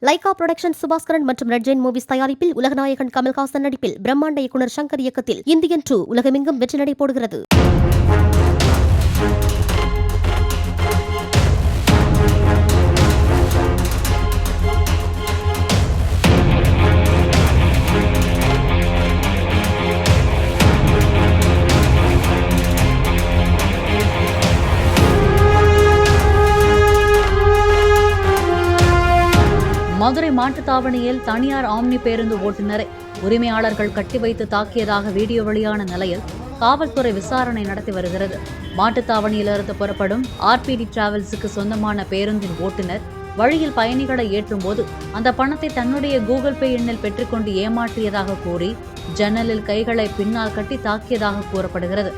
Lyca production Subaskaran மற்றும் red Jain movies தயாரிப்பில் உலகநாயகன் கமல்ஹாசன் நடிப்பில் பிரம்மாண்ட இயக்குனர் சங்கர் இயக்கத்தில் இந்தியன் 2 உலகமெங்கும் வெற்றி நடை போடுகிறது. மதுரை மாட்டுத்தாவணியில் தனியார் ஆம்னி பேருந்து ஓட்டுநரை உரிமையாளர்கள் கட்டி வைத்து தாக்கியதாக வீடியோ வெளியான நிலையில் காவல்துறை விசாரணை நடத்தி வருகிறது. மாட்டுத்தாவணியிலிருந்து புறப்படும் ஆர்பிடி டிராவல்ஸுக்கு சொந்தமான பேருந்தின் ஓட்டுநர் வழியில் பயணிகளை ஏற்றும் போது அந்த பணத்தை தன்னுடைய கூகுள் பே எண்ணில் பெற்றுக்கொண்டு ஏமாற்றியதாக கூறி ஜன்னலில் கைகளை பின்னால் கட்டி தாக்கியதாக கூறப்படுகிறது.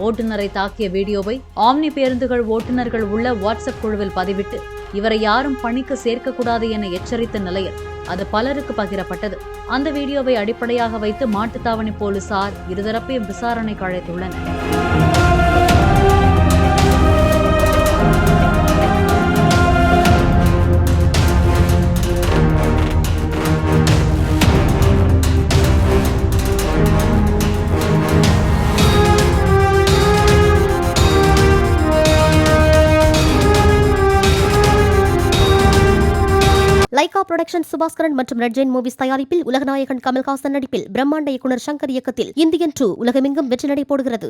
ஓட்டுநரை தாக்கிய வீடியோவை ஆம்னி பேருந்துகள் ஓட்டுநர்கள் உள்ள வாட்ஸ்அப் குழுவில் பதிவிட்டு இவரை யாரும் பணிக்கு சேர்க்கக்கூடாது என எச்சரித்த நிலையில் அது பலருக்கு பகிரப்பட்டது. அந்த வீடியோவை அடிப்படையாக வைத்து மாட்டுத்தாவணி போலீசார் இருதரப்பையும் விசாரணைக்கு அழைத்துள்ளனர். லைகா புரொடக்ஷன் சுபாஸ்கரன் மற்றும் ரெட் ஜெயின் மூவிஸ் தயாரிப்பில் உலகநாயகன் கமல்ஹாசன் நடிப்பில் பிரம்மாண்ட இயக்குனர் சங்கர் இயக்கத்தில் இந்தியன் 2 உலகமெங்கும் வெற்றி நடை போடுகிறது.